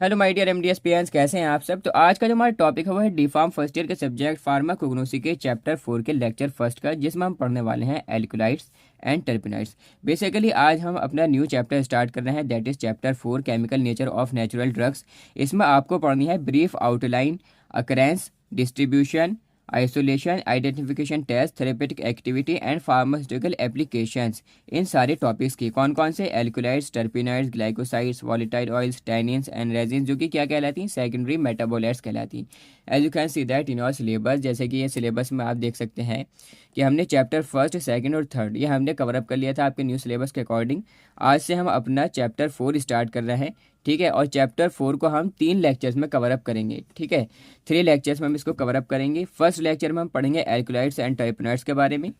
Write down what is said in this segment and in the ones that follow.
Hello my dear MDS parents, कैसे हैं आप सब। तो आज का जो हमारा टॉपिक है वो है डी फार्म फर्स्ट ईयर के सब्जेक्ट फार्माकोग्नोसी के चैप्टर 4 के लेक्चर फर्स्ट का, जिसमें हम पढ़ने वाले हैं एल्कुलाइड्स एंड टर्पेनॉइड्स। बेसिकली आज हम अपना न्यू चैप्टर स्टार्ट कर रहे हैं, that is chapter 4 chemical nature of natural drugs. इसमें आपको पढ़नी है brief outline, occurrence, distribution, isolation, identification test, therapeutic activity and pharmaceutical applications. इन सारे टॉपिक्स की कौन कौन से alkaloids, terpenoids, glycosides, volatile oils, tannins and resin, जो कि क्या कहलाती हैं, सेकेंडरी मेटाबोलाइट्स कहलाती हैं। As you can see that in your syllabus, जैसे कि ये सिलेबस में आप देख सकते हैं कि हमने चैप्टर फर्स्ट, सेकंड और थर्ड ये हमने कवर अप कर लिया था आपके न्यू सिलेबस के अकॉर्डिंग। आज से हम अपना चैप्टर 4 स्टार्ट कर रहे हैं, ठीक है। और चैप्टर 4 को हम 3 लेक्चर्स में कवर अप करेंगे, ठीक है। 3 लेक्चर्स में हम इसको कवर अप करेंगे। फर्स्ट लेक्चर में हम पढ़ेंगे एल्कुलाइड्स एंड टर्पेनॉइड्स के बारे में।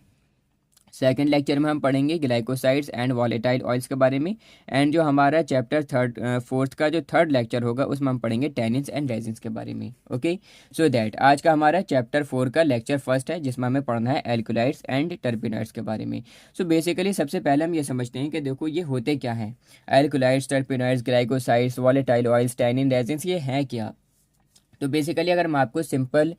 सेकेंड लेक्चर में हम पढ़ेंगे ग्लाइकोसाइड्स एंड वॉलेटाइल ऑयल्स के बारे में। एंड जो हमारा चैप्टर फोर्थ का जो थर्ड लेक्चर होगा उसमें हम पढ़ेंगे टैनिन्स एंड रेजिन्स के बारे में। ओके, सो दैट आज का हमारा चैप्टर 4 का लेक्चर फर्स्ट है, जिसमें हमें पढ़ना है एल्कुलाइड्स एंड टर्पेनॉइड्स के बारे में। सो बेसिकली सबसे पहले हम ये समझते हैं कि देखो ये होते क्या हैं। Alkaloids, terpenoids, glycosides, volatile oils, tannin, resins, ये हैं क्या। तो बेसिकली अगर मैं आपको सिंपल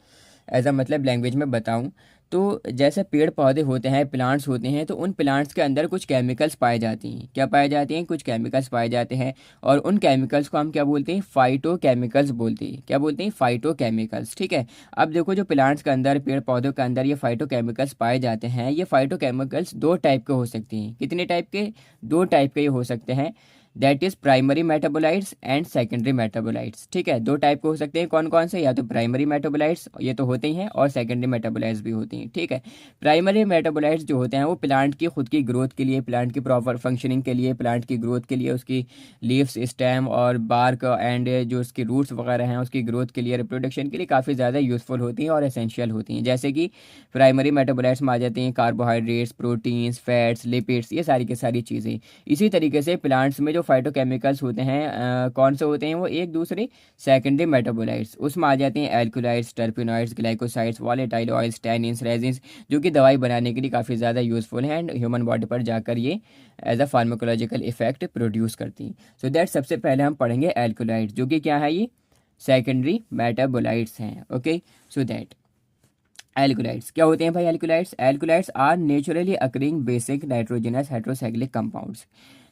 एज अ मतलब लैंग्वेज में बताऊं, तो जैसे पेड़ पौधे होते हैं, प्लांट्स होते हैं, तो उन प्लांट्स के अंदर कुछ केमिकल्स पाए जाती हैं। क्या पाए जाते हैं? कुछ केमिकल्स पाए जाते हैं। और उन केमिकल्स को हम क्या बोलते हैं? फाइटो केमिकल्स बोलते हैं। क्या बोलते हैं? फाइटो केमिकल्स, ठीक है। अब देखो जो प्लांट्स के अंदर, पेड़ पौधों के अंदर ये फाइटो केमिकल्स पाए जाते हैं, ये फाइटो केमिकल्स दो टाइप के हो सकते हैं। कितने टाइप के? दो टाइप के ये हो सकते हैं, that is primary metabolites and secondary metabolites, ठीक है। दो टाइप के हो सकते हैं, कौन कौन से? या तो प्राइमरी मेटाबोलाइट्स, ये तो होते ही हैं, और सेकेंडरी मेटाबोलाइट्स भी होती हैं, ठीक है। प्राइमरी मेटाबोलाइट्स जो होते हैं वो प्लांट की खुद की ग्रोथ के लिए, प्लांट की प्रॉपर फंक्शनिंग के लिए, प्लांट की ग्रोथ के लिए, उसकी लीव्स, स्टेम और बार्क एंड जो उसकी रूट्स वगैरह हैं उसकी ग्रोथ के लिए, रिप्रोडक्शन के लिए काफ़ी ज़्यादा यूजफुल होती हैं और एसेंशियल होती हैं। जैसे कि प्राइमरी मेटाबोलाइट्स में आ जाती हैं कार्बोहाइड्रेट्स, प्रोटीन्स, फैट्स, लिपिड्स, ये सारी की सारी चीज़ें। इसी तरीके से प्लांट्स में जो फाइटोकेमिकल्स होते हैं कौन से होते हैं? वो एक दूसरे सेकेंडरी मेटाबोलाइट्स, उसमें आ जाते हैं alkaloids, terpenoids, glycosides, volatile oils, tannins, resins, जो कि दवाई बनाने के लिए काफ़ी ज़्यादा यूजफुल हैं एंड ह्यूमन बॉडी पर जाकर ये as a pharmacological effect produce करती हैं। सो दैट सबसे पहले हम पढ़ेंगे एल्कुलाइड्स, जो कि क्या है? ये सेकेंडरी मेटाबोलाइट्स हैं। ओके, सो दैट एल्कुलाइड्स क्या होते हैं भाई? Alkaloids are naturally occurring basic nitrogenous heterocyclic compounds.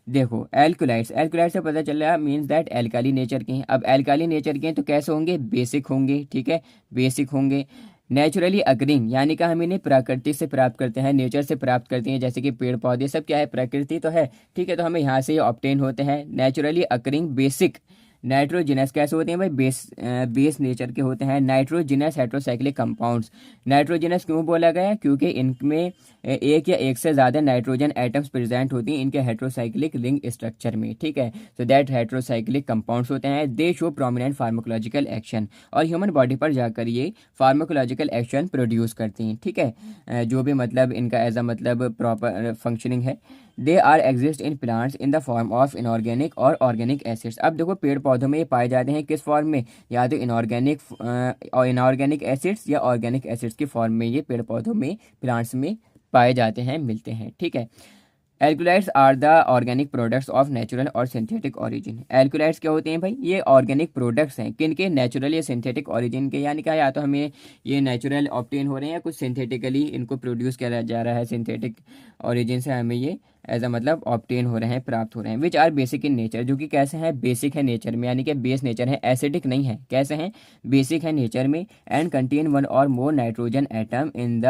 देखो एल्कुलाइड्स से पता चल रहा है मीन्स दैट एल्काली नेचर के हैं। अब एल्काली नेचर के हैं तो कैसे होंगे? बेसिक होंगे, ठीक है, बेसिक होंगे। नेचुरली अकरिंग यानी कि हम इन्हें प्रकृति से प्राप्त करते हैं, नेचर से प्राप्त करते हैं, जैसे कि पेड़ पौधे सब क्या है? प्रकृति तो है, ठीक है। तो हमें यहाँ से ये ऑब्टेन होते हैं। नेचुरली अकरिंग बेसिक नाइट्रोजिनस कैसे होते हैं भाई? बेस नेचर के होते हैं। नाइट्रोजिनस हेट्रोसाइक्लिक कंपाउंड्स, नाइट्रोजिनस क्यों बोला गया? क्योंकि इनमें एक या एक से ज़्यादा नाइट्रोजन एटम्स प्रेजेंट होती हैं इनके हेट्रोसाइक्लिक रिंग स्ट्रक्चर में, ठीक है। सो दैट हेट्रोसाइक्लिक कंपाउंड्स होते हैं, दे शो प्रोमिनेंट फार्माकोलॉजिकल एक्शन, और ह्यूमन बॉडी पर जाकर ये फार्माकोलॉजिकल एक्शन प्रोड्यूस करती हैं, ठीक है। जो भी मतलब इनका एज अ मतलब प्रॉपर फंक्शनिंग है। They are exist in plants in the form of inorganic और ऑर्गेनिक एसिड्स। अब देखो पेड़ पौधों में ये पाए जाते हैं किस फॉर्म में? या तो इनऑर्गेनिक और इनऑर्गेनिक एसिड्स या ऑर्गेनिक एसिड्स की फॉर्म में ये पेड़ पौधों में, प्लांट्स में पाए जाते हैं, मिलते हैं, ठीक है। Alkaloids are the organic products of natural और सिंथेटिक ऑरिजिन। एल्कुलाइड्स क्या होते हैं भाई? ये ऑर्गेनिक प्रोडक्ट्स हैं, किनके? नेचुरल या सिंथेटिक ऑरिजिन के। यानी क्या, या तो हमें ये नेचुरल ऑब्टेन हो रहे हैं या कुछ सिंथेटिकली इनको प्रोड्यूस किया जा रहा है, सिंथेटिक ऑरिजिन से हमें ये एज अ मतलब ऑब्टेन हो रहे हैं, प्राप्त हो रहे हैं। Which are basic in nature, जो कि कैसे हैं? बेसिक है नेचर में, यानी कि बेस नेचर है, एसिडिक नहीं है। कैसे हैं? बेसिक है नेचर में। एंड कंटेन वन और मोर nitrogen atom in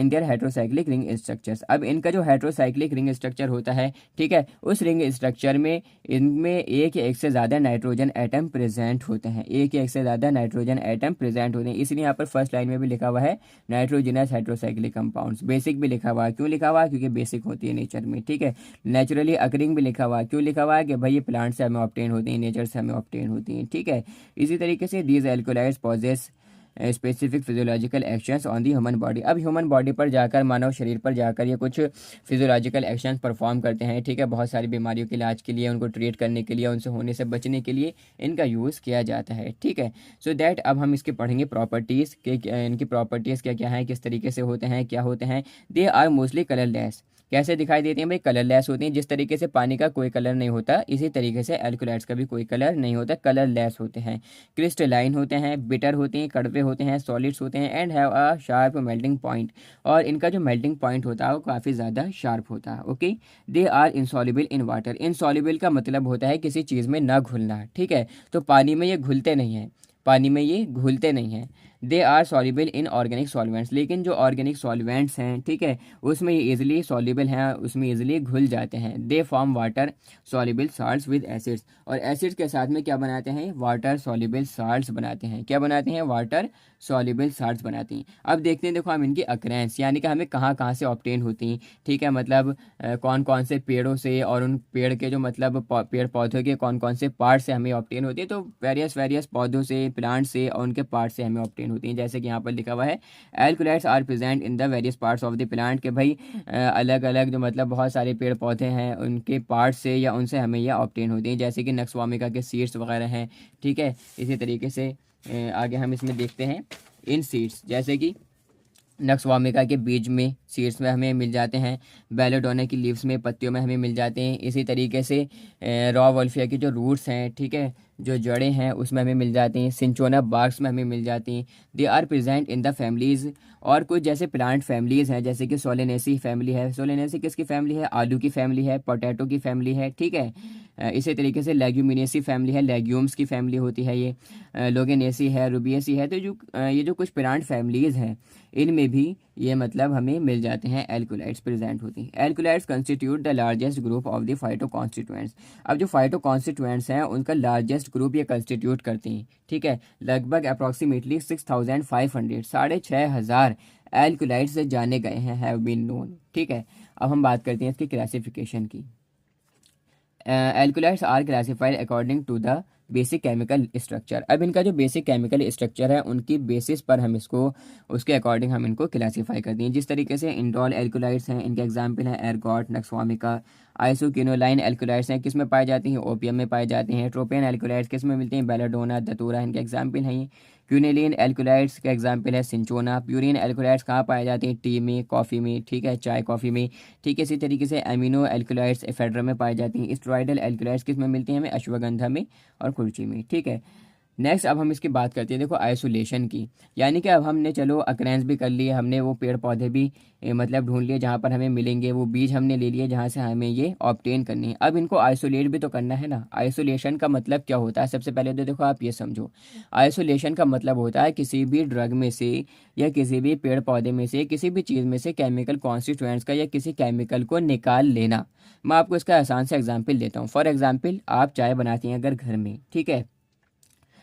their heterocyclic ring structures. अब इनका जो हेट्रोसाइक्लिक रिंग स्ट्रक्चर होता है, ठीक है, उस रिंग स्ट्रक्चर में इनमें एक या एक से ज़्यादा नाइट्रोजन एटम प्रेजेंट होते हैं, एक या एक से ज़्यादा नाइट्रोजन एटम प्रेजेंट होते हैं। इसलिए यहाँ पर फर्स्ट लाइन में भी लिखा हुआ है नाइट्रोजनस हेट्रोसाइक्लिक कंपाउंड्स। बेसिक भी लिखा हुआ है, क्यों लिखा हुआ है? क्योंकि बेसिक होती है नेचर में, ठीक है। नेचुरली अकरिंग भी लिखा हुआ है, क्यों लिखा हुआ है? कि भाई ये प्लांट से हमें ऑब्टेन होती हैं, नेचर से हमें ऑब्टेन होती हैं, ठीक है। इसी तरीके से these alkaloids possess specific physiological actions on the human body. अब ह्यूमन बॉडी पर जाकर, मानव शरीर पर जाकर ये कुछ फिजियोलॉजिकल एक्शंस परफॉर्म करते हैं, ठीक है। बहुत सारी बीमारियों के इलाज के लिए, उनको ट्रीट करने के लिए, उनसे होने से बचने के लिए इनका यूज़ किया जाता है, ठीक है। सो दैट अब हम इसके पढ़ेंगे प्रॉपर्टीज़ के, इनकी प्रॉपर्टीज़ क्या क्या हैं, किस तरीके से होते हैं, क्या होते हैं। They are mostly colourless. कैसे दिखाई देती हैं भाई, कलरलेस होती हैं। जिस तरीके से पानी का कोई कलर नहीं होता, इसी तरीके से एल्कोलाइट्स का भी कोई कलर नहीं होता, कलरलेस होते हैं। क्रिस्टलाइन होते हैं, बिटर होते हैं, कड़वे होते हैं, सॉलिड्स होते हैं, and have a sharp melting point, और इनका जो मेल्टिंग पॉइंट होता है वो काफ़ी ज़्यादा शार्प होता है। Okay, they are insoluble in water. Insoluble का मतलब होता है किसी चीज़ में ना घुलना, ठीक है। तो पानी में ये घुलते नहीं हैं, पानी में ये घुलते नहीं हैं। They are soluble in organic solvents, लेकिन जो ऑर्गेनिक सॉल्वेंट्स हैं, ठीक है, उसमें ये इजिली सॉल्युबल हैं, उसमें इजिली घुल जाते हैं। They form water soluble salts with acids, और एसिड्स के साथ में क्या बनाते हैं, वाटर सॉल्युबल साल्ट्स बनाते हैं। क्या बनाते हैं, वाटर सॉल्युबल साल्ट्स बनाते हैं। अब देखते हैं, देखो हम इनकी अक्रेंस यानी कि हमें कहाँ कहाँ से ऑब्टेन होती हैं, ठीक है, मतलब कौन कौन से पेड़ों से, और उन पेड़ के जो मतलब पेड़ पौधों के कौन कौन से पार्ट से हमें ऑब्टेन होती है। तो वेरियस पौधों से, प्लांट से और उनके पार्ट से हमें ऑब्टेन होती हैं। जैसे कि यहाँ पर लिखा हुआ है, alkaloids are present in the various parts of the plant, के भाई अलग अलग जो मतलब बहुत सारे पेड़ पौधे हैं उनके पार्ट से या उनसे हमें यह ऑब्टेन होती हैं। जैसे कि नक्सवामिका के सीड्स वगैरह हैं, ठीक है। इसी तरीके से आगे हम इसमें देखते हैं इन सीड्स, जैसे कि नक्सवामिका के बीज में, सीड्स में हमें मिल जाते हैं। बेलोडोना की लीव्स में, पत्तियों में हमें मिल जाते हैं। इसी तरीके से रॉ वोल्फिया की जो रूट्स हैं, ठीक है, जो जड़ें हैं उसमें हमें मिल जाती हैं। सिंचोना बार्क्स में हमें मिल जाती हैं। They are present in the families, और कुछ जैसे प्लांट फैमिलीज़ हैं, जैसे कि सोलेनेसी फैमिली है। सोलेनेसी किसकी फैमिली है, आलू की फैमिली है, पोटैटो की फैमिली है, ठीक है। इसी तरीके से लेग्यूमिनेसी फैमिली है, लेग्यूम्स की फैमिली होती है ये। लोगेनेसी है, रुबिएसी है। तो जो ये जो कुछ प्लांट फैमिलीज़ हैं, इनमें भी ये मतलब हमें मिल जाते हैं, एल्कोलाइट्स प्रेजेंट होती हैं। Alkaloids constitute the largest group of the phyto constituents. अब जो फाइटो कॉन्स्टिट्यूएंट्स हैं उनका लार्जेस्ट ग्रुप ये कंस्टिट्यूट करती हैं, ठीक है। लगभग अप्रॉक्सीमेटली 6500, 6500 एल्कोलाइट्स जाने गए हैं, हैव बीन नोन, ठीक है। अब हम बात करते हैं इसकी क्लासिफिकेशन की। Alkaloids are classified according to the basic chemical structure. अब इनका जो बेसिक केमिकल स्ट्रक्चर है उनकी बेसिस पर हम इसको, उसके अकॉर्डिंग हम इनको क्लासीफाई करते हैं। जिस तरीके से इंडोल एल्कोलाइट्स हैं, इनके एग्जांपल हैं एर्गॉट, नक्सवामिका। आइसोक्विनोलाइन एल्कोलाइट्स हैं, किस में पाई जाती हैं, ओपियम में पाई जाती हैं। ट्रोपेन एल्कोलाइट्स किस में मिलती हैं, बेलाडोना, दतूरा, इनके एग्जाम्पल हैं। क्विनेलिन एल्कोलाइट्स का एग्जाम्पल है सिंचोना। प्यूरिन एल्कोलाइट्स कहाँ पाए जाते हैं, टी में, कॉफ़ी में, ठीक है, चाय कॉफ़ी में, ठीक है। इसी तरीके से एमिनो एल्कोलाइट्स एफेड्रा में पाई जाती हैं। स्टेरॉयडल एल्कोलाइट्स किस में मिलती हैं हमें, अश्वगंधा में और कुल्ची में, ठीक है। नेक्स्ट अब हम इसकी बात करते हैं, देखो आइसोलेशन की, यानी कि अब हमने चलो अक्रेंस भी कर लिए, हमने वो पेड़ पौधे भी मतलब ढूंढ लिए जहाँ पर हमें मिलेंगे, वो बीज हमने ले लिए जहाँ से हमें ये ऑब्टेन करनी है। अब इनको आइसोलेट भी तो करना है ना। आइसोलेशन का मतलब क्या होता है, सबसे पहले तो देखो आप ये समझो, आइसोलेशन का मतलब होता है किसी भी ड्रग में से या किसी भी पेड़ पौधे में से, किसी भी चीज़ में से केमिकल कॉन्स्टिट्यूएंट्स का या किसी केमिकल को निकाल लेना। मैं आपको इसका आसान सा एग्जाम्पल देता हूँ। फॉर एग्जाम्पल, आप चाय बनाती हैं अगर घर में, ठीक है,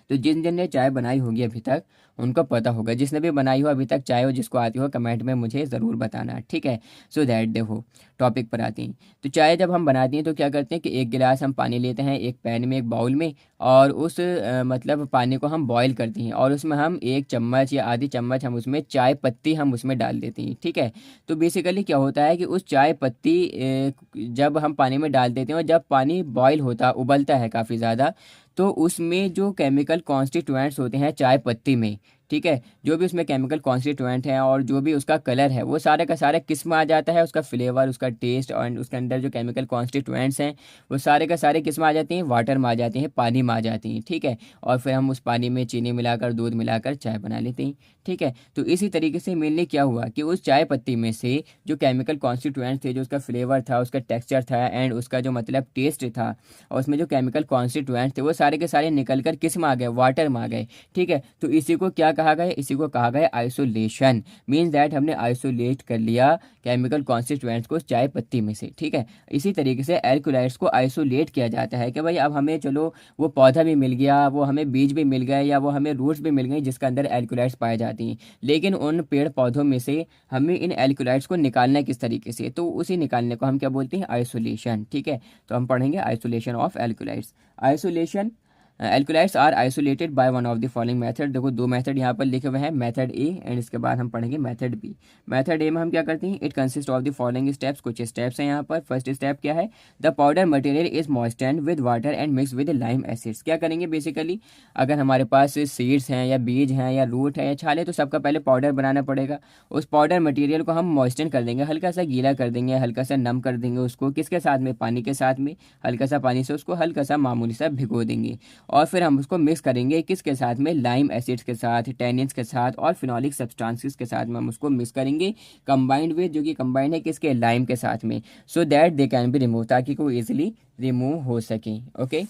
तो जिन जिन ने चाय बनाई होगी अभी तक उनको पता होगा, जिसने भी बनाई हो अभी तक चाय हो, जिसको आती हो कमेंट में मुझे ज़रूर बताना, ठीक है। सो दैट देखो टॉपिक पर आती हैं। तो चाय जब हम बनाती हैं तो क्या करते हैं कि एक गिलास हम पानी लेते हैं, एक पैन में, एक बाउल में, और उस मतलब पानी को हम बॉईल करते हैं, और उसमें हम 1 चम्मच या आधी चम्मच हम उसमें चाय पत्ती हम उसमें डाल देते हैं, ठीक है। तो बेसिकली क्या होता है कि उस चाय पत्ती जब हम पानी में डाल देते हैं और जब पानी बॉईल होता, उबलता है काफ़ी ज़्यादा, तो उसमें जो केमिकल कॉन्स्टिट्यूएंट्स होते हैं चाय पत्ती में, ठीक है, जो भी उसमें केमिकल कॉन्स्टिट्यूएंट हैं और जो भी उसका कलर है वो सारे का सारा किस में आ जाता है, उसका फ्लेवर, उसका टेस्ट, और उसके अंदर जो केमिकल कॉन्स्टिट्यूएंट्स हैं वो सारे का सारे किस में आ जाती हैं, वाटर में आ जाती हैं, पानी में आ जाती हैं, ठीक है। और फिर हम उस पानी में चीनी मिलाकर, दूध मिलाकर चाय बना लेते हैं, ठीक है। तो इसी तरीके से मेनली क्या हुआ कि उस चाय पत्ती में से जो केमिकल कॉन्स्टिट्यूएंट्स थे, जो उसका फ्लेवर था, उसका टेक्स्चर था, एंड उसका जो मतलब टेस्ट था, और उसमें जो केमिकल कॉन्स्टिट्यूएंट्स थे वो सारे के सारे निकल कर किस में आ गए, वाटर में आ गए, ठीक है। तो इसी को क्या कहा गया, इसी को कहा गया आइसोलेशन। मीन्स दैट हमने आइसोलेट कर लिया केमिकल कॉन्स्टिट्यूएंट्स को चाय पत्ती में से, ठीक है। इसी तरीके से एल्कोलाइट्स को आइसोलेट किया जाता है कि भाई अब हमें चलो वो पौधा भी मिल गया, वो हमें बीज भी मिल गए, या वो हमें रूट्स भी मिल गई जिसके अंदर एल्कोलाइट्स पाए जाती हैं, लेकिन उन पेड़ पौधों में से हमें इन एल्कोलाइट्स को निकालना है किस तरीके से, तो उसी निकालने को हम क्या बोलते हैं, आइसोलेशन, ठीक है। तो हम पढ़ेंगे isolation of alkaloids. Isolation alkaloids are isolated by one of the following method. देखो दो मेथड यहाँ पर लिखे हुए हैं, मेथड ए एंड इसके बाद हम पढ़ेंगे मेथड बी। मेथड ए में हम क्या करते हैं, it consist of the following steps. कुछ स्टेप्स हैं यहाँ पर। फर्स्ट स्टेप क्या है, the powder material is moistened with water and mix with lime acids. क्या करेंगे बेसिकली, अगर हमारे पास सीड्स हैं या बीज हैं या रूट है या छाले, तो सबका पहले पाउडर बनाना पड़ेगा। उस पाउडर मटेरियल को हम मॉइस्चन कर देंगे, हल्का सा गीला कर देंगे, हल्का सा नम कर देंगे उसको। किसके साथ में, पानी के साथ में। हल्का सा पानी से उसको हल्का सा मामूली सा भिगो देंगे और फिर हम उसको मिक्स करेंगे किसके साथ में, लाइम एसिड्स के साथ, टैनिन्स के साथ और फिनोलिक सब्सटेंसेस के साथ में हम उसको मिक्स करेंगे, कंबाइंड विद, जो कि कंबाइंड है किसके, लाइम के साथ में, so that they can be remove, ताकि वो इजीली रिमूव हो सके। ओके,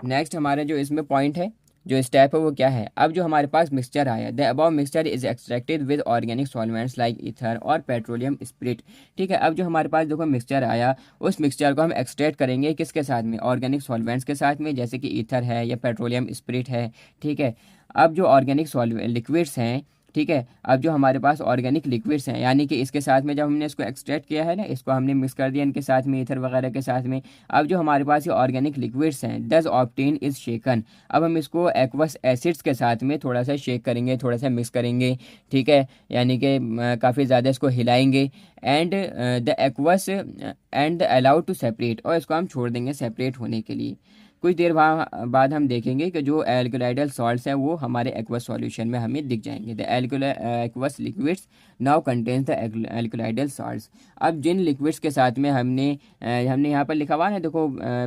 नेक्स्ट हमारा जो इसमें पॉइंट है, जो स्टेप है वो क्या है। अब जो हमारे पास मिक्सचर आया, the above mixture is extracted with organic solvents like ether और पेट्रोलियम स्पिरिट। ठीक है, अब जो हमारे पास देखो मिक्सचर आया, उस मिक्सचर को हम एक्सट्रैक्ट करेंगे किसके साथ में, ऑर्गेनिक सॉल्वेंट्स के साथ में, जैसे कि ईथर है या पेट्रोलियम स्पिरिट है। ठीक है, अब जो ऑर्गेनिक लिक्विड्स हैं, ठीक है, अब जो हमारे पास ऑर्गेनिक लिक्विड्स हैं, यानी कि इसके साथ में जब हमने इसको एक्सट्रैक्ट किया है ना, इसको हमने मिक्स कर दिया इनके साथ में, ईथर वगैरह के साथ में। अब जो हमारे पास ये ऑर्गेनिक लिक्विड्स हैं, दस ऑब्टेन इज शेकन। अब हम इसको एक्वस एसिड्स के साथ में थोड़ा सा शेक करेंगे, थोड़ा सा मिक्स करेंगे। ठीक है, यानी कि काफ़ी ज़्यादा इसको हिलाएंगे and the aqueous and allowed to separate, और इसको हम छोड़ देंगे सेपरेट होने के लिए। कुछ देर बाद हम देखेंगे कि जो एल्कोलाइडल सॉल्ट्स हैं वो हमारे एक्वस सॉल्यूशन में हमें दिख जाएंगे। The aqueous liquids now contains the alkaloidal salts. अब जिन लिक्विड्स के साथ में हमने यहाँ पर लिखा हुआ है, देखो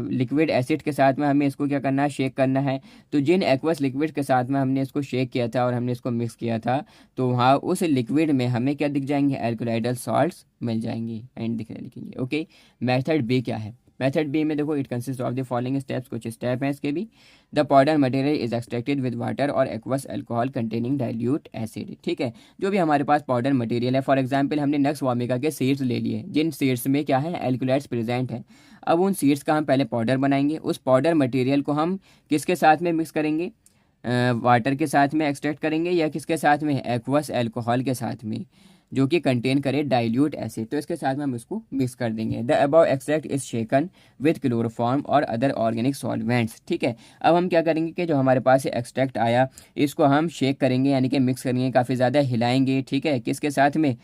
लिक्विड एसिड के साथ में हमें इसको क्या करना है, शेक करना है। तो जिन एक्वस लिक्विड के साथ में हमने इसको शेक किया था और हमने इसको मिक्स किया था, तो वहाँ उस लिक्विड में हमें क्या दिख जाएंगे, एल्कोलाइडल सॉल्ट्स मिल जाएंगी एंड लिखेंगे। ओके, मेथड बी क्या है, मेथड बी में देखो it consist of the following steps. कुछ स्टेप हैं इसके भी। The powder material is extracted with water और aqueous alcohol containing dilute acid. ठीक है, जो भी हमारे पास पाउडर मटेरियल है, फॉर एग्जांपल हमने नक्स वामिका के सीड्स ले लिए, जिन सीड्स में क्या है, एल्कोलाइड्स प्रेजेंट है। अब उन सीड्स का हम पहले पाउडर बनाएंगे। उस पाउडर मटेरियल को हम किसके साथ में मिक्स करेंगे, वाटर के साथ में एक्सट्रैक्ट करेंगे या किसके साथ में, एक्वस अल्कोहल के साथ में, जो कि कंटेन करे डाइल्यूट एसिड। तो इसके साथ में हम इसको मिक्स कर देंगे। The above extract is shaken with chloroform और अदर ऑर्गेनिक सॉल्वेंट्स। ठीक है, अब हम क्या करेंगे कि जो हमारे पास एक्सट्रैक्ट आया, इसको हम शेक करेंगे, यानी कि मिक्स करेंगे, काफ़ी ज़्यादा हिलाएंगे। ठीक है, किसके साथ में,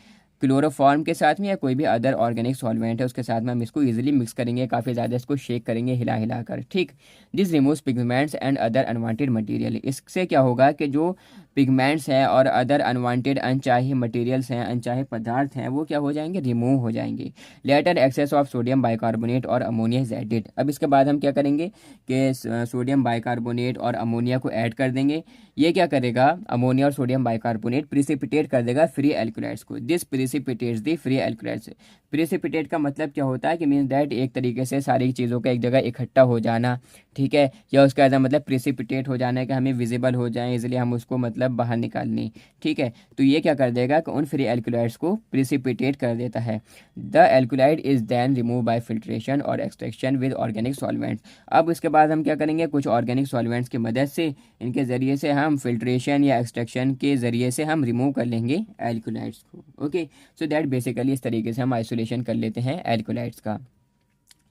क्लोरोफॉर्म के साथ में या कोई भी अदर ऑर्गेनिक सॉल्वेंट है उसके साथ में हम इसको इजीली मिक्स करेंगे, काफ़ी ज़्यादा इसको शेक करेंगे हिला हिला कर। ठीक, this removes pigments and other unwanted material. इससे क्या होगा कि जो पिगमेंट्स हैं और अदर अनवांटेड अनचाहे मटेरियल्स हैं, अनचाहे पदार्थ हैं, वो क्या हो जाएंगे, रिमूव हो जाएंगे। Later excess of sodium bicarbonate और अमोनिया इज एडिड। अब इसके बाद हम क्या करेंगे कि सोडियम बाइकार्बोनेट और अमोनिया को ऐड कर देंगे। ये क्या करेगा, अमोनिया और सोडियम बाइकार्बोनेट प्रिसिपिटेट कर देगा फ्री एल्कोलाइड्स को। This प्रिसिपिटेट्स the free alkaloids. Precipitate का मतलब क्या होता है कि मीन्स दैट एक तरीके से सारी चीज़ों का एक जगह इकट्ठा हो जाना। ठीक है, या उसका ऐसा मतलब प्रिसिपिटेट हो जाना है कि हमें विजिबल हो जाए, इसलिए हम उसको मतलब बाहर निकालनी। ठीक है, तो ये क्या कर देगा कि उन फ्री एल्कोलाइड्स को प्रिसिपिटेट कर देता है। The alkaloid is then remove by filtration और एक्सट्रैक्शन विद ऑर्गेनिक सॉल्वेंट्स। अब उसके बाद हम क्या करेंगे, कुछ ऑर्गेनिक सॉल्वेंट्स की मदद से, इनके ज़रिए से हम फिल्ट्रेशन या एक्सट्रैक्शन के ज़रिए से हम रिमूव कर लेंगे एल्कोलाइड्स को। ओके, सो दैट बेसिकली इस तरीके से हम आइसोलेशन कर लेते हैं एल्कोलाइड्स का।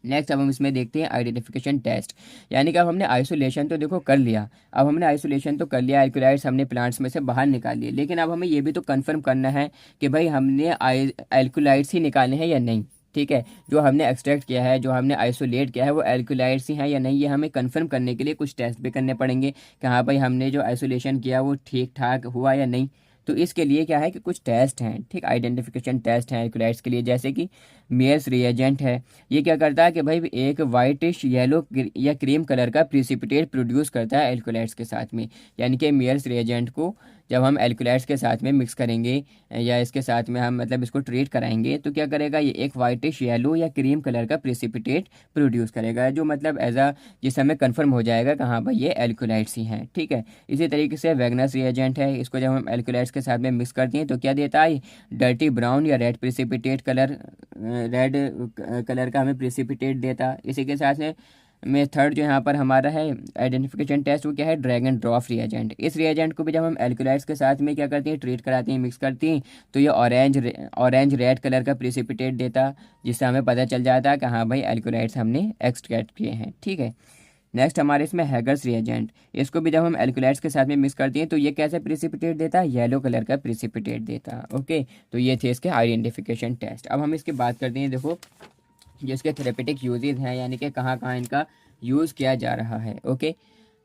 नेक्स्ट अब हम इसमें देखते हैं आइडेंटिफिकेशन टेस्ट, यानी कि अब हमने आइसोलेशन तो देखो कर लिया। अब हमने आइसोलेशन तो कर लिया, एल्कोलाइड्स हमने प्लांट्स में से बाहर निकाल लिए, लेकिन अब हमें ये भी तो कंफर्म करना है कि भाई हमने एल्कोलाइड्स ही निकाले हैं या नहीं। ठीक है, जो हमने एक्सट्रैक्ट किया है, जो हमने आइसोलेट किया है, वो एल्कोलाइड्स ही हैं या नहीं, ये हमें कंफर्म करने के लिए कुछ टेस्ट भी करने पड़ेंगे कि हाँ भाई हमने जो आइसोलेशन किया वो ठीक ठाक हुआ या नहीं। तो इसके लिए क्या है कि कुछ टेस्ट हैं, ठीक, आइडेंटिफिकेशन टेस्ट हैं एल्कोलाइड्स के लिए, जैसे कि मेयर्स रिएजेंट है। ये क्या करता है कि भाई एक वाइटिश येलो या क्रीम कलर का प्रिसिपिटेट प्रोड्यूस करता है एल्कोलाइड्स के साथ में, यानी कि मेयर्स रिएजेंट को जब हम एल्कोलाइड्स के साथ में मिक्स करेंगे या इसके साथ में हम मतलब इसको ट्रीट कराएंगे, तो क्या करेगा, ये एक वाइटिश येलो या क्रीम कलर का प्रिसिपिटेट प्रोड्यूस करेगा, जो मतलब एज अ जिससे हमें कन्फर्म हो जाएगा कि हाँ भाई ये एल्कोलाइड्स ही हैं। ठीक है, इसी तरीके से वैगनस रिएजेंट है, इसको जब हम एल्कोलाइड्स के साथ में मिक्स करते हैं तो क्या देता है, डर्टी ब्राउन या red precipitate colour, red colour का हमें प्रिसिपिटेट देता। इसी के साथ में थर्ड जो यहाँ पर हमारा है आइडेंटिफिकेशन टेस्ट, वो क्या है, ड्रैगन ड्रॉप रिएजेंट। इस रिएजेंट को भी जब हम एल्कोलाइड्स के साथ में क्या करते हैं, ट्रीट कराते हैं, मिक्स करती हैं, तो ये ऑरेंज रेड कलर का प्रिसिपिटेट देता, जिससे हमें पता चल जाता है कि हाँ भाई एल्कोलाइड्स हमने एक्सट्रैक्ट किए हैं। ठीक है, नेक्स्ट हमारे इसमें हैगर्स रिएजेंट, इसको भी जब हम एल्कोलाइट्स के साथ में मिक्स करते हैं तो ये कैसा प्रिसिपिटेट देता है, येलो कलर का प्रिसिपिटेट देता है। ओके, तो ये थे इसके आइडेंटिफिकेशन टेस्ट। अब हम इसकी बात करते हैं, देखो जो इसके थेरेपेटिक यूजेज हैं, यानी कि कहाँ कहाँ इनका यूज़ किया जा रहा है। Okay,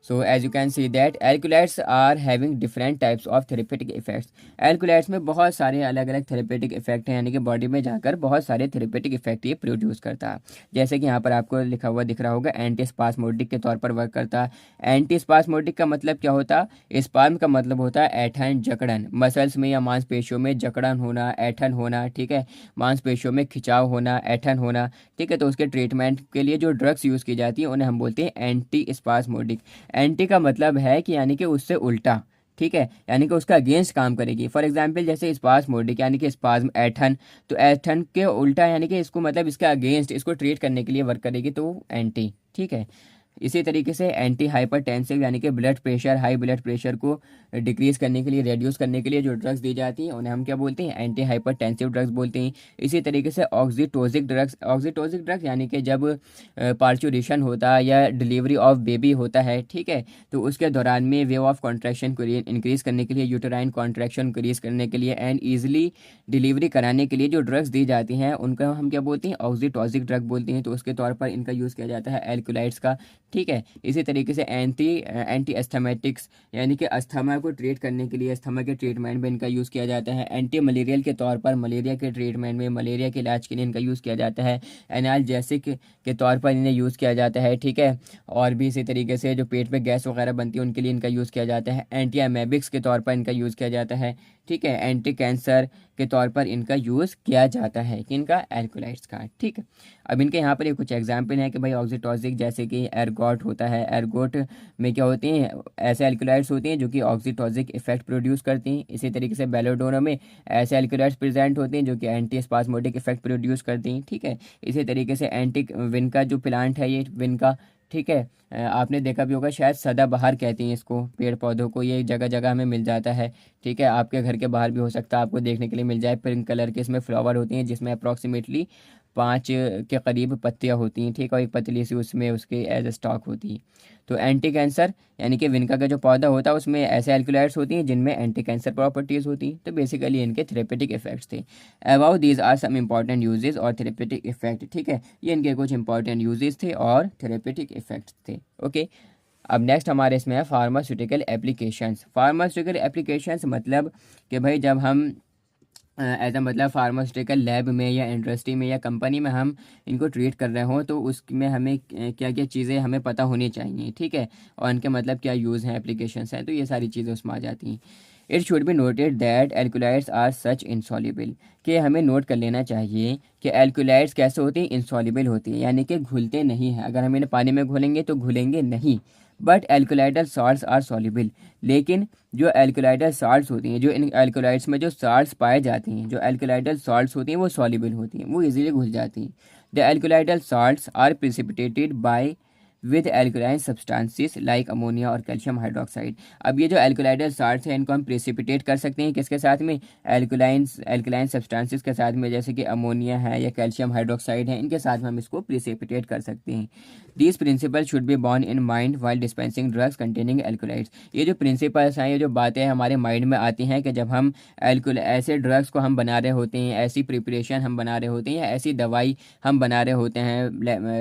so as you can see that alkaloids are having different types of therapeutic effects. Alkaloids में बहुत सारे अलग अलग थेरेपेटिक इफेक्ट हैं, यानी कि बॉडी में जाकर बहुत सारे थेरेपेटिक इफेक्ट ये प्रोड्यूस करता है। जैसे कि यहाँ पर आपको लिखा हुआ दिख रहा होगा, एंटी स्पास्मोडिक के तौर पर वर्क करता है। एंटी स्पास्मोडिक का मतलब क्या होता है, स्पास्म का मतलब होता है ऐठन जकड़न, मसल्स में या मांसपेशियों में जकड़न होना, ऐठन होना, ठीक है, मांसपेशियों में खिंचाव होना, ऐठन होना, ठीक है। तो उसके ट्रीटमेंट के लिए जो ड्रग्स यूज़ की जाती हैं उन्हें हम बोलते हैं एंटी स्पास्मोडिक। एंटी का मतलब है कि यानी कि उससे उल्टा, ठीक है, यानी कि उसका अगेंस्ट काम करेगी। फॉर एग्जांपल जैसे स्पास्मोडिक यानी कि स्पाज्म ऐठन, तो ऐठन के उल्टा यानी कि इसको मतलब इसका अगेंस्ट, इसको ट्रीट करने के लिए वर्क करेगी, तो एंटी, ठीक है। इसी तरीके से एंटी हाइपरटेंसिव यानी कि blood pressure, high blood pressure को डिक्रीज़ करने के लिए, रेड्यूस करने के लिए जो ड्रग्स दी जाती हैं उन्हें हम क्या बोलते हैं, एंटी हाइपरटेंसिव ड्रग्स बोलते हैं। इसी तरीके से ऑक्सीटोसिक ड्रग्स, ऑक्सीटोसिक ड्रग्स यानी कि जब पार्चुरेशन होता है या डिलीवरी ऑफ बेबी होता है, ठीक है, तो उसके दौरान में वे ऑफ कॉन्ट्रैक्शन को इंक्रीज़ करने के लिए, यूटेराइन कॉन्ट्रैक्शन इंक्रीज़ करने के लिए एंड ईजिली डिलीवरी कराने के लिए जो ड्रग्स दी जाती हैं उनका हम क्या बोलते हैं, ऑक्सीटोसिक ड्रग बोलते हैं। तो उसके तौर पर इनका यूज़ किया जाता है एल्कोलाइट्स का, ठीक है। इसी तरीके से एंटी एस्थमेटिक्स यानी कि अस्थमा को ट्रीट करने के लिए, अस्थमा के ट्रीटमेंट में इनका यूज़ किया जाता है। एंटी मलेरियल के तौर पर मलेरिया के ट्रीटमेंट में, मलेरिया के इलाज के लिए इनका यूज़ किया जाता है। एनाल्जेसिक के तौर पर इन्हें यूज़ किया जाता है, ठीक है। और भी इसी तरीके से जो पेट में गैस वगैरह बनती है उनके लिए इनका यूज़ किया जाता है। एंटी एमेबिक्स के तौर पर इनका यूज़ किया जाता है, ठीक है। एंटी कैंसर के तौर पर इनका यूज़ किया जाता है, कि इनका एल्कोलाइट्स का, ठीक है। अब इनके यहाँ पर ये कुछ एग्जाम्पल हैं कि भाई ऑक्सीटोसिक जैसे कि एर्गोट होता है, एर्गोट में क्या होती हैं, ऐसे एल्कोलाइट्स होती हैं जो कि ऑक्सीटोसिक इफेक्ट प्रोड्यूस करती हैं। इसी तरीके से बेलोडोना में ऐसे एल्कोलाइट्स प्रेजेंट होते हैं जो कि एंटी स्पास्मोडिक इफेक्ट प्रोड्यूस करती हैं, ठीक है। इसी तरीके से एंटी विनका जो प्लांट है, ये विनका, ठीक है, आपने देखा भी होगा, शायद सदाबहार कहते हैं इसको, पेड़ पौधों को, ये जगह जगह हमें मिल जाता है, ठीक है। आपके घर के बाहर भी हो सकता है आपको देखने के लिए मिल जाए, पिंक कलर के इसमें फ्लावर होती हैं जिसमें अप्रॉक्सीमेटली 5 के करीब पत्तियां होती हैं, ठीक है, और एक पतली सी उसमें उसके एज स्टॉक होती है। तो एंटी कैंसर यानी कि विनका का जो पौधा होता है उसमें ऐसे एल्कोलाइट्स होती हैं जिनमें एंटी कैंसर प्रॉपर्टीज़ होती हैं। तो बेसिकली इनके थेरेपेटिक इफेक्ट्स थे। About these are some important uses और थेरेपेटिक इफेक्ट, ठीक है, ये इनके कुछ इंपॉर्टेंट यूजेस थे और थेरेपेटिक इफेक्ट्स थे। ओके, अब नेक्स्ट हमारे इसमें है फार्मास्यूटिकल एप्लीकेशंस। फार्मास्यूटिकल एप्लीकेशंस मतलब कि भाई जब हम एज मतलब फार्मास्यूटिकल लैब में या इंडस्ट्री में या कंपनी में हम इनको ट्रीट कर रहे हों तो उसमें हमें क्या क्या चीज़ें हमें पता होनी चाहिए, ठीक है, और इनके मतलब क्या यूज़ हैं, एप्लीकेशंस हैं, तो ये सारी चीज़ें उसमें आ जाती हैं। It should be noted that alkaloids are such insoluble, कि हमें नोट कर लेना चाहिए कि एल्कोलाइट्स कैसे होती हैं, इंसॉल्युबल होती है, यानी कि घुलते नहीं हैं। अगर हम इन्हें पानी में घोलेंगे तो घुलेंगे नहीं। बट एल्कोलाइडल साल्ट्स आर सॉल्युबल, लेकिन जो एल्कोलाइडल साल्ट्स होती हैं, जो इन एल्कोलाइड्स में जो साल्ट्स पाए जाती हैं, जो एल्कोलाइडल साल्ट्स होती हैं वो सॉल्युबल होती हैं, वो इजीली घुल जाती हैं। The alkaloidal salts are precipitated by with alkaline substances like ammonia और कैल्शियम हाइड्रोक्साइड। अब ये जो एल्कोलाइडल साल्ट्स हैं इनको हम प्रिसिपिटेट कर सकते हैं किसके साथ में, एल्कोलाइन सब्सटेंसेस के साथ में, जैसे कि अमोनिया है या कैल्शियम हाइड्रोक्साइड है, इनके साथ में हम इसको प्रिसिपिटेट कर सकते हैं। These principle should be borne in mind while dispensing drugs containing alkaloids. ये जो प्रिंसिपल्स हैं, ये जो बातें हमारे माइंड में आती हैं कि जब हम ऐसे ड्रग्स को हम बना रहे होते हैं, ऐसी प्रिपरेशन हम बना रहे होते हैं या ऐसी दवाई हम बना रहे होते हैं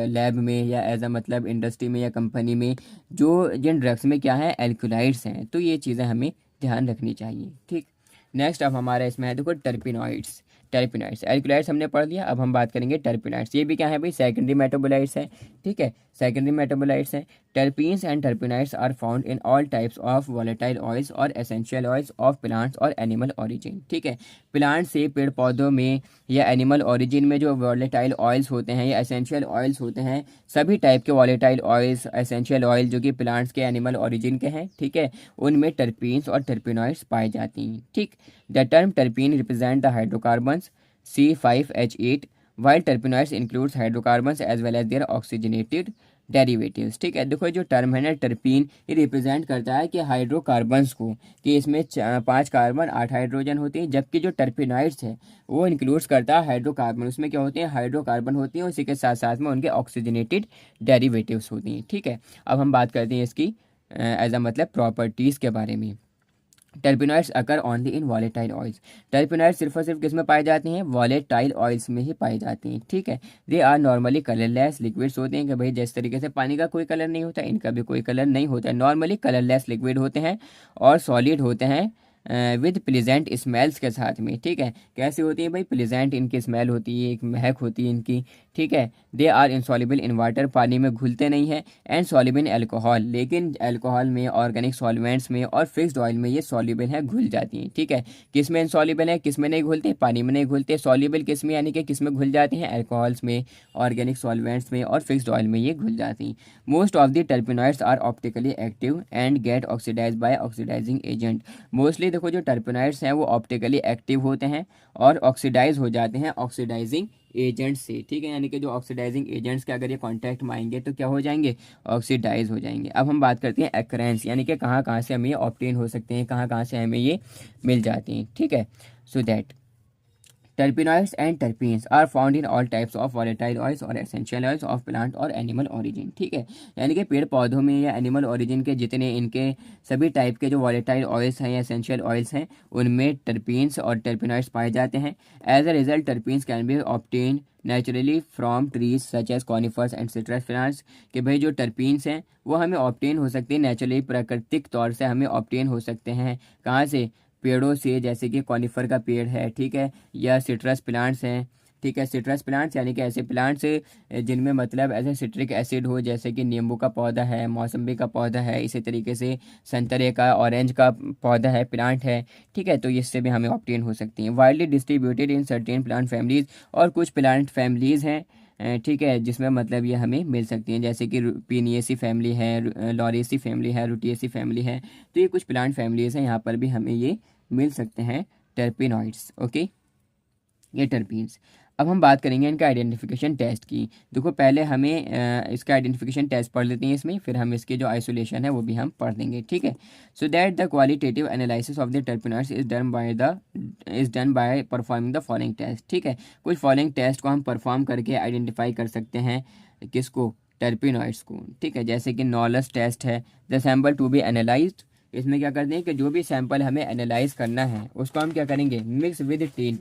लैब में या एज मतलब इंडस्ट्री में या कंपनी में, जो जिन ड्रग्स में क्या है, एल्कोलाइड्स हैं, तो ये चीज़ें हमें ध्यान रखनी चाहिए, ठीक। नेक्स्ट अब हमारा इसमें है देखो टर्पिनॉइड्स। टर्पिनॉइड्स, एल्कोलाइड्स हमने पढ़ लिया, अब हम बात करेंगे टर्पिनॉइड्स। ये भी क्या है भाई, सेकेंडरी मेटाबोलाइट्स हैं, ठीक है, सेकेंडरी मेटाबोलाइट्स हैं। Terpenes and terpenoids are found in all types of volatile oils और एसेंशियल ऑयल्स ऑफ प्लांट्स और एनिमल ओरिजिन, ठीक है। प्लांट से, पेड़ पौधों में या एनिमल ओरिजिन में जो वॉलेटाइल ऑयल्स होते हैं या एसेंशियल ऑयल्स होते हैं, सभी टाइप के वॉलेटाइल ऑयल्स, एसेंशियल ऑयल जो कि प्लांट्स के, एनिमल ओरिजिन के हैं, ठीक है, उनमें टर्पीन्स और टर्पिनॉइड्स पाए जाती हैं, ठीक। The term terpene represent the hydrocarbons C5H8 while terpenoids includes hydrocarbons as well as their oxygenated derivatives. ठीक है, देखो जो टर्म है ना टर्पीन, ये रिप्रेजेंट करता है कि हाइड्रोकार्बन्स को, कि इसमें 5 कार्बन 8 हाइड्रोजन होते हैं, जबकि जो टर्पिनॉइड्स है वो इंक्लूड्स करता है हाइड्रोकार्बन। उसमें क्या होते हैं, हाइड्रोकार्बन होती हैं, उसी के साथ साथ में उनके ऑक्सीजनेटेड डेरिवेटिव्स होती हैं। ठीक है, अब हम बात करते हैं इसकी एज अ मतलब प्रॉपर्टीज़ के बारे में। Terpenoids occur only in volatile oils. Terpenoids सिर्फ और सिर्फ किस में पाई जाती हैं, वॉलेटाइल ऑयल्स में ही पाई जाती हैं। ठीक है, they are normally colourless liquids होते हैं, कि भाई जिस तरीके से पानी का कोई कलर नहीं होता, इनका भी कोई कलर नहीं होता है, नॉर्मली कलरलेस लिक्विड होते हैं और सॉलिड होते हैं विद प्लेजेंट स्मेल्स के साथ में। ठीक है, कैसे होती है भाई, प्लेजेंट इनकी स्मेल होती है, एक महक होती है इनकी। ठीक है, they are insoluble in water, पानी में घुलते नहीं है, एंड सॉल्युबल इन अल्कोहल, लेकिन अल्कोहल में, ऑर्गेनिक सॉल्वेंट्स में और फिक्स्ड ऑयल में ये सॉल्युबल है, घुल जाती हैं। ठीक है, किस में इनसॉल्युबल है, किस में नहीं घुलते, पानी में नहीं घुलते। सॉल्युबल किस में, यानी कि किस में घुल जाती हैं, अल्कोहल्स में, ऑर्गेनिक सॉल्वेंट्स में और फिक्स्ड ऑयल में ये घुल जाती हैं। Most of the terpenoids are optically active and get oxidise by oxidising agent. Mostly देखो जो टर्पिनॉइड्स हैं वो ऑप्टिकली एक्टिव होते हैं और ऑक्सीडाइज हो जाते हैं ऑक्सीडाइजिंग एजेंट से। ठीक है, यानी कि जो ऑक्सीडाइजिंग एजेंट्स के अगर ये कांटेक्ट में आएंगे तो क्या हो जाएंगे, ऑक्सीडाइज हो जाएंगे। अब हम बात करते हैं एक्रेंस, यानी कि कहाँ कहाँ से हमें ये ऑब्टेन हो सकते हैं, कहाँ कहाँ से हमें ये मिल जाती हैं। ठीक है, so that terpenoids and terpenes are found in all types of volatile oils और एसेंशियल ऑयल्स ऑफ प्लांट और एनिमल ओरिजिन। ठीक है, यानी कि पेड़ पौधों में या एनिमल ओरिजिन के जितने इनके सभी टाइप के जो वॉलेटाइल ऑयल्स हैं या एसेंशियल ऑयल्स हैं, उनमें टर्पीन्स और टर्पिनॉइड्स पाए जाते हैं। As a result terpenes can be obtain naturally from trees such as conifers and citrus plants. कि भाई जो टर्पीन्स हैं वो हमें ऑब्टेन हो सकती है नेचुरली, प्राकृतिक तौर से हमें ऑब्टेन हो सकते हैं। कहाँ से, पेड़ों से, जैसे कि कॉनिफर का पेड़ है। ठीक है, या सिट्रस प्लांट्स हैं। ठीक है, सिट्रस प्लांट्स यानी कि ऐसे प्लांट्स जिनमें मतलब ऐसे सिट्रिक एसिड हो, जैसे कि नींबू का पौधा है, मौसम्बी का पौधा है, इसी तरीके से संतरे का, ऑरेंज का पौधा है, प्लांट है। ठीक है, तो इससे भी हमें ऑब्टेन हो सकती हैं। Widely distributed in certain plant families, और कुछ प्लांट फैमिलीज हैं ठीक है जिसमें मतलब ये हमें मिल सकती हैं, जैसे कि पीनिएसी फैमिली है, लॉरेसी फैमिली है, रुटिएसी फैमिली है। तो ये कुछ प्लांट फैमिलीज हैं, यहाँ पर भी हमें ये मिल सकते हैं टर्पिनॉइड्स। ओके, ये टर्पीन्स। अब हम बात करेंगे इनका आइडेंटिफिकेशन टेस्ट की। देखो पहले हमें इसका आइडेंटिफिकेशन टेस्ट पढ़ लेते हैं इसमें, फिर हम इसके जो आइसोलेशन है वो भी हम पढ़ देंगे। ठीक है, so that the qualitative analysis of the terpenoids is done by performing the following test. ठीक है, कुछ फॉलोइंग टेस्ट को हम परफॉर्म करके आइडेंटिफाई कर सकते हैं, किसको, टर्पिनॉइड्स को। ठीक है, जैसे कि नॉलेज टेस्ट है, the sample to be analysed. इसमें क्या करते हैं कि जो भी सैंपल हमें एनालाइज करना है उसको हम क्या करेंगे, mix with tin,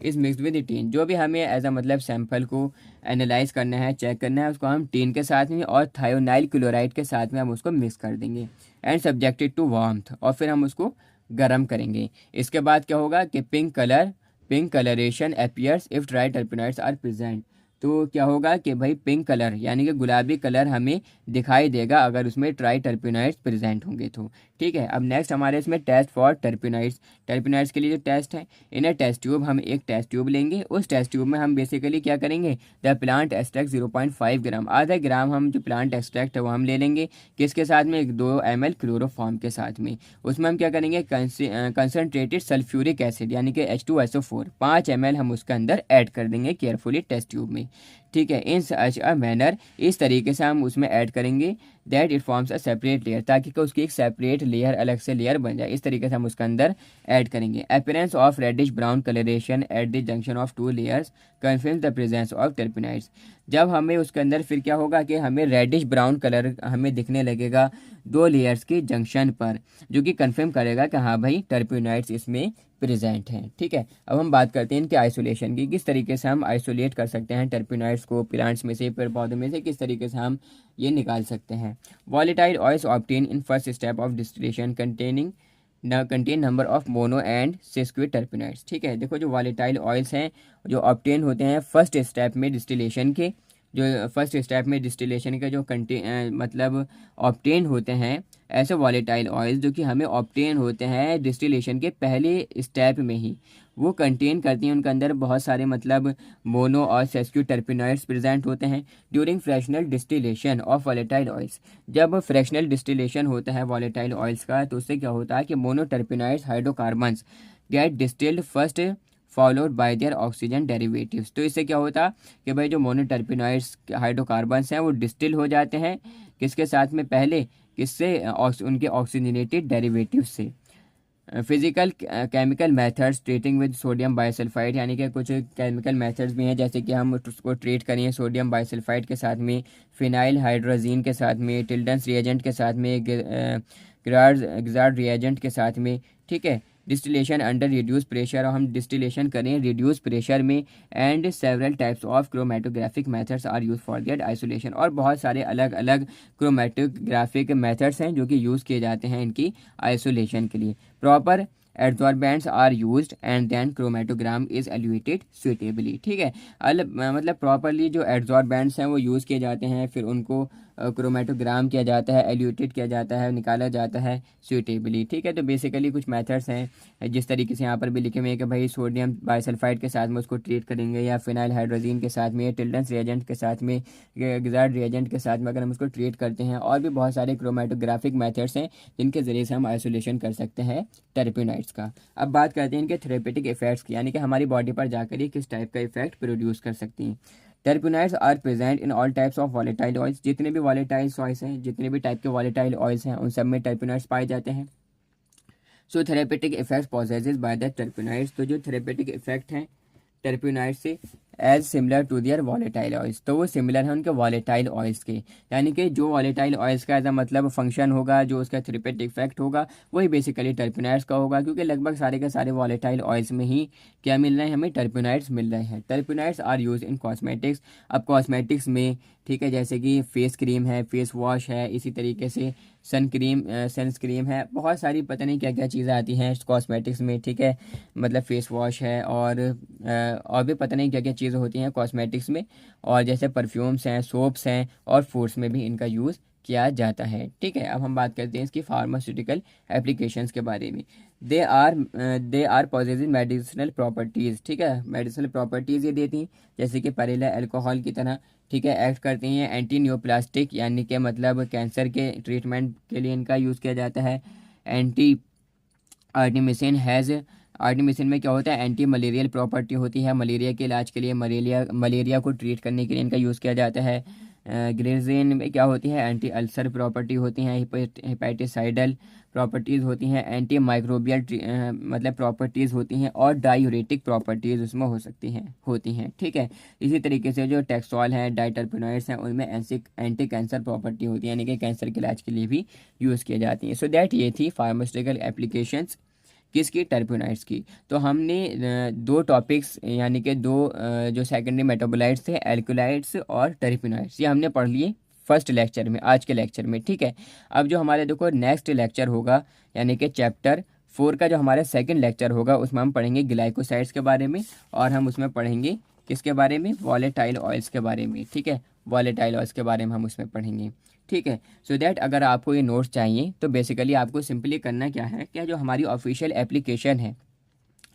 is mixed with tin. जो भी हमें एज अ मतलब सैंपल को एनालाइज करना है, चेक करना है, उसको हम टीन के साथ में और थायोनाइल क्लोराइड के साथ में हम उसको मिक्स कर देंगे एंड सब्जेक्टेड टू वार्मथ, और फिर हम उसको गर्म करेंगे। इसके बाद क्या होगा कि pink colouration appears if dry terpenoids are present. तो क्या होगा कि भाई पिंक कलर यानी कि गुलाबी कलर हमें दिखाई देगा अगर उसमें ट्राई टर्पिनॉइड्स प्रेजेंट होंगे तो। ठीक है, अब नेक्स्ट हमारे इसमें टेस्ट फॉर टर्पिनॉइड्स। टर्पिनॉइड्स के लिए जो टेस्ट है, इन्हें टेस्ट ट्यूब, हम एक टेस्ट ट्यूब लेंगे। उस टेस्ट ट्यूब में हम बेसिकली क्या करेंगे, द प्लांट एक्सट्रैक्ट 0.5 ग्राम, आधा ग्राम हम जो प्लांट एक्सट्रैक्ट है वो हम ले लेंगे, किसके साथ में, 2 ml क्लोरोफॉर्म के साथ में। उसमें हम क्या करेंगे, कंसनट्रेटेड सल्फ्यूरिक एसिड यानी कि H2SO4 5 ml हम उसके अंदर ऐड कर देंगे केयरफुली टेस्ट ट्यूब में। ठीक है, इन सच अ मैनर, इस तरीके से हम उसमें ऐड करेंगे that it forms a separate layer, ताकि उसकी एक सेपरेट लेयर, अलग से लेयर बन जाए। इस तरीके से हम उसके अंदर ऐड करेंगे। Appearance of reddish brown colouration at the junction of 2 layers confirms the presence of terpenoids. जब हमें उसके अंदर फिर क्या होगा कि हमें रेडिश ब्राउन कलर हमें दिखने लगेगा 2 लेयर्स के जंक्शन पर, जो कि कन्फर्म करेगा कि हाँ भाई टर्पिनॉइड्स इसमें प्रेजेंट हैं। ठीक है, अब हम बात करते हैं इनके आइसोलेशन की, किस तरीके से हम आइसोलेट कर सकते हैं टर्पिनॉइड्स को प्लांट्स में से, पेड़ पौधों में से, किस तरीके से हम ये निकाल सकते हैं। Volatile oils obtain in first step of distillation contain number of mono and sesqui terpenoids. ठीक है, देखो जो वॉलेटाइल ऑयल्स हैं जो ऑब्टेन होते हैं फर्स्ट स्टेप में डिस्टिलेशन के, जो फर्स्ट स्टेप में डिस्टिलेशन के जो मतलब ऑब्टेन होते हैं, ऐसे वॉलेटाइल ऑयल्स जो कि हमें ऑब्टेन होते हैं डिस्टिलेशन के पहले स्टेप में ही, वो कंटेन करती हैं, उनके अंदर बहुत सारे मतलब मोनो और सेस्क्यू टर्पिनॉइड्स प्रेजेंट होते हैं during fractional distillation of volatile oils. जब फ्रैक्शनल डिस्टिलेशन होता है वॉलेटाइल ऑयल्स का, तो उससे क्या होता है कि mono terpenoids hydrocarbons get distilled first followed by their oxygen derivatives. तो इससे क्या होता कि भाई जो मोनोटर्पिनॉइड्स हाइड्रोकार्बन्स हैं वो डिस्टिल हो जाते हैं किसके साथ में, पहले किससे, उनके ऑक्सीजनेटेड डेरिवेटिव से। Physical chemical methods treating with sodium bisulphide, यानी कि कुछ केमिकल मेथड्स भी हैं जैसे कि हम उसको ट्रीट करें सोडियम बाइसल्फाइड के साथ में, फिनाइल हाइड्रोजीन के साथ में, टिल्डन्स रिएजेंट के साथ में, गिजार्ड रिएजेंट के साथ में, ठीक है। डिस्टिलेशन अंडर रिड्यूस प्रेशर, और हम डिस्टिलेशन करें रिड्यूस प्रेशर में। And several types of chromatographic methods are use for their isolation, और बहुत सारे अलग अलग क्रोमेटोग्राफिक मेथड्स हैं जो कि यूज़ किए जाते हैं इनकी आइसोलेशन के लिए। Proper adsorbents are used and then chromatogram is elevated suitably, ठीक है। मतलब प्रॉपरली जो एडजॉर्बेंट्स हैं वो यूज़ किए जाते हैं, फिर उनको क्रोमेटोग्राम किया जाता है, एल्यूटेट किया जाता है, निकाला जाता है सुइटेबली, ठीक है। तो बेसिकली कुछ मेथड्स हैं जिस तरीके से यहाँ पर भी लिखे हुए हैं कि भाई सोडियम बाइसल्फाइड के साथ में उसको ट्रीट करेंगे, या फिनाइल हाइड्रोजीन के साथ में, टिल्डन्स रिएजेंट के साथ में, गिजार्ड रिएजेंट के साथ में अगर हम उसको ट्रीट करते हैं। और भी बहुत सारे क्रोमेटोग्राफिक मेथड्स हैं जिनके ज़रिए से हम आइसोलेशन कर सकते हैं टर्पिनॉइड्स का। अब बात करते हैं इनके थेरेपेटिक इफेक्ट्स की, यानी कि हमारी बॉडी पर जाकर ये किस टाइप का इफेक्ट प्रोड्यूस कर सकती हैं। Terpenoids are present in all types of volatile oils, जितने भी वॉलेटाइल ऑयल्स हैं, जितने भी टाइप के वॉलेटाइल ऑयल्स हैं उन सब में टर्पिनॉइड्स पाए जाते हैं। So therapeutic effects possesses by the terpenoids, तो जो थेरेपेटिक इफेक्ट हैं टर्पिनॉइड से as similar to their volatile oils, तो वो सिमिलर है उनके वॉलेटाइल ऑयल्स के, यानी कि जो वॉलेटाइल ऑयल्स का ऐसा मतलब फंक्शन होगा, जो उसका थेरेपेटिक इफेक्ट होगा वही बेसिकली टर्पिनॉइड्स का होगा, क्योंकि लगभग सारे के सारे वॉलेटाइल ऑयल्स में ही क्या मिल रहे हैं, हमें टर्पिनॉइड्स मिल रहे हैं। Terpenoids are use in cosmetics, अब कॉस्मेटिक्स में, ठीक है, जैसे कि फेस क्रीम है, फेस वॉश है, इसी तरीके से सनस्क्रीम है, बहुत सारी पता नहीं क्या क्या चीज़ें आती हैं कॉस्मेटिक्स में, ठीक है। मतलब फेस वॉश है और भी पता नहीं क्या क्या चीज़ें होती हैं कॉस्मेटिक्स में, और जैसे परफ्यूम्स हैं, सोप्स हैं, और फूड्स में भी इनका यूज़ किया जाता है, ठीक है। अब हम बात करते हैं इसकी फार्मास्यूटिकल एप्लीकेशंस के बारे में। They are positive medicinal properties, ठीक है, मेडिसिनल प्रॉपर्टीज़ ये देती हैं जैसे कि परेला अल्कोहल की तरह, ठीक है, एक्ट करती हैं। एंटी न्यूप्लास्टिक, यानी कि मतलब कैंसर के ट्रीटमेंट के लिए इनका यूज़ किया जाता है। एंटी आर्टिमिसिन में क्या होता है, एंटी मलेरियल प्रॉपर्टी होती है, मलेरिया के इलाज के लिए, मलेरिया को ट्रीट करने के लिए इनका यूज़ किया जाता है। ग्रेजिन में क्या होती है, एंटी अल्सर प्रॉपर्टी होती हैं, हेपेटिसाइडल प्रॉपर्टीज़ होती हैं, एंटी माइक्रोबियल मतलब प्रॉपर्टीज़ होती हैं, और डायूरेटिक प्रॉपर्टीज़ उसमें होती हैं, ठीक है। इसी तरीके से जो टेक्सोल हैं, डाइटरपिनॉइड्स हैं, उनमें एंटी कैंसर प्रॉपर्टी होती है, यानी कि कैंसर के इलाज के लिए भी यूज़ किए जाती हैं। सो दैट ये थी फार्मास्यूटिकल एप्लीकेशंस किसकी, टर्पिनॉइड्स की। तो हमने दो टॉपिक्स, यानी कि दो जो सेकेंडरी मेटाबोलाइट्स थे, एल्कोलाइट्स और टर्पिनॉइड्स, ये हमने पढ़ लिए फर्स्ट लेक्चर में, आज के लेक्चर में, ठीक है। अब जो हमारे देखो नेक्स्ट लेक्चर होगा, यानी कि चैप्टर 4 का जो हमारा सेकंड लेक्चर होगा, उसमें हम पढ़ेंगे ग्लाइकोसाइड्स के बारे में, और हम उसमें पढ़ेंगे किसके बारे में, वॉलेटाइल ऑयल्स के बारे में, ठीक है। वॉलेटाइल ऑयल्स के बारे में हम उसमें पढ़ेंगे, ठीक है। सो दैट अगर आपको ये नोट्स चाहिए तो बेसिकली आपको सिंपली करना क्या है, क्या जो हमारी ऑफिशियल एप्लीकेशन है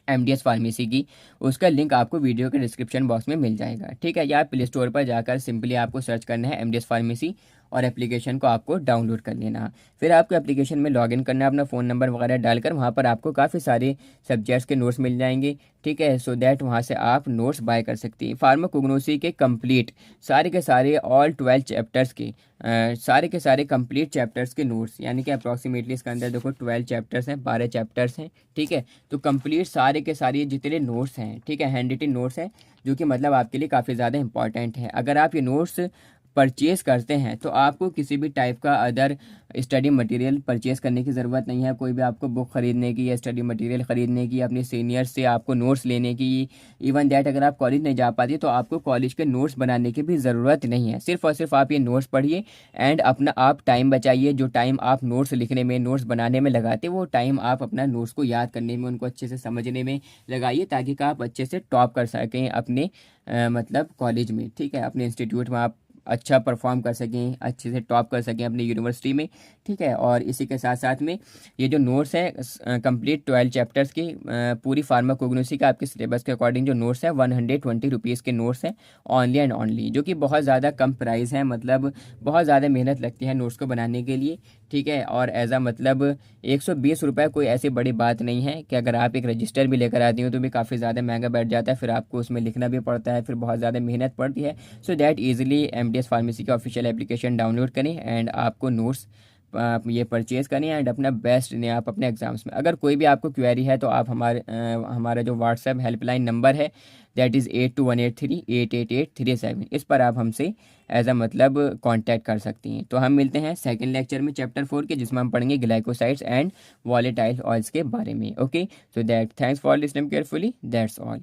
एमडीएस फार्मेसी की, उसका लिंक आपको वीडियो के डिस्क्रिप्शन बॉक्स में मिल जाएगा, ठीक है। या प्ले स्टोर पर जाकर सिंपली आपको सर्च करना है एमडीएस फार्मेसी, और एप्लीकेशन को आपको डाउनलोड कर लेना। फिर आपको एप्लीकेशन में लॉगिन करना है, अपना फ़ोन नंबर वगैरह डालकर, वहाँ पर आपको काफ़ी सारे सब्जेक्ट्स के नोट्स मिल जाएंगे, ठीक है। सो दैट वहाँ से आप नोट्स बाय कर सकती हैं। फार्माकोग्नोसी के कंप्लीट सारे के सारे ऑल 12 चैप्टर्स के सारे के सारे कंप्लीट चैप्टर्स के नोट्स, यानी कि अप्रॉक्सीमेटली इसके अंदर देखो 12 चैप्टर्स हैं, 12 चैप्टर्स हैं, ठीक है। तो कंप्लीट सारे के सारे जितने नोट्स हैं, ठीक है, हैंड रिटन नोट्स हैं, जो कि मतलब आपके लिए काफ़ी ज़्यादा इंपॉर्टेंट है। अगर आप ये नोट्स परचेज़ करते हैं तो आपको किसी भी टाइप का अदर स्टडी मटेरियल परचेज़ करने की ज़रूरत नहीं है। कोई भी आपको बुक ख़रीदने की या स्टडी मटेरियल ख़रीदने की, अपने सीनियर से आपको नोट्स लेने की, इवन दैट अगर आप कॉलेज नहीं जा पाती तो आपको कॉलेज के नोट्स बनाने की भी ज़रूरत नहीं है। सिर्फ और सिर्फ आप ये नोट्स पढ़िए एंड अपना आप टाइम बचाइए। जो टाइम आप नोट्स लिखने में, नोट्स बनाने में लगाते, वो टाइम आप अपना नोट्स को याद करने में, उनको अच्छे से समझने में लगाइए, ताकि आप अच्छे से टॉप कर सकें अपने मतलब कॉलेज में, ठीक है, अपने इंस्टीट्यूट में आप अच्छा परफॉर्म कर सकें, अच्छे से टॉप कर सकें अपनी यूनिवर्सिटी में। ठीक है, और इसी के साथ साथ में ये जो नोट्स है कंप्लीट 12 चैप्टर्स की पूरी फार्माकोग्नोसी का आपके सिलेबस के अकॉर्डिंग जो नोट्स है 120 रुपीज़ के नोट्स हैं ओनली एंड ओनली, जो कि बहुत ज़्यादा कम प्राइस है, मतलब बहुत ज़्यादा मेहनत लगती है नोट्स को बनाने के लिए। ठीक है, और एज आ मतलब 120 रुपये कोई ऐसी बड़ी बात नहीं है कि अगर आप एक रजिस्टर भी लेकर आती हो तो भी काफ़ी ज़्यादा महंगा बैठ जाता है, फिर आपको उसमें लिखना भी पड़ता है, फिर बहुत ज़्यादा मेहनत पड़ती है। So that easily MDS pharmacy का ऑफिशियल एप्लीकेशन डाउनलोड करें एंड आपको नोट्स आप ये परचेज़ करें एंड अपना बेस्ट दें आप अपने एग्ज़ाम्स में। अगर कोई भी आपको क्वेरी है तो आप हमारा जो व्हाट्सएप हेल्पलाइन नंबर है दैट इज़ 8218388837, इस पर आप हमसे एज अ मतलब कांटेक्ट कर सकती हैं। तो हम मिलते हैं सेकंड लेक्चर में चैप्टर 4 के, जिसमें हम पढ़ेंगे ग्लाइकोसाइड्स एंड वॉलेटाइल ऑयल्स के बारे में। Okay, so that thanks for listening carefully, that's all.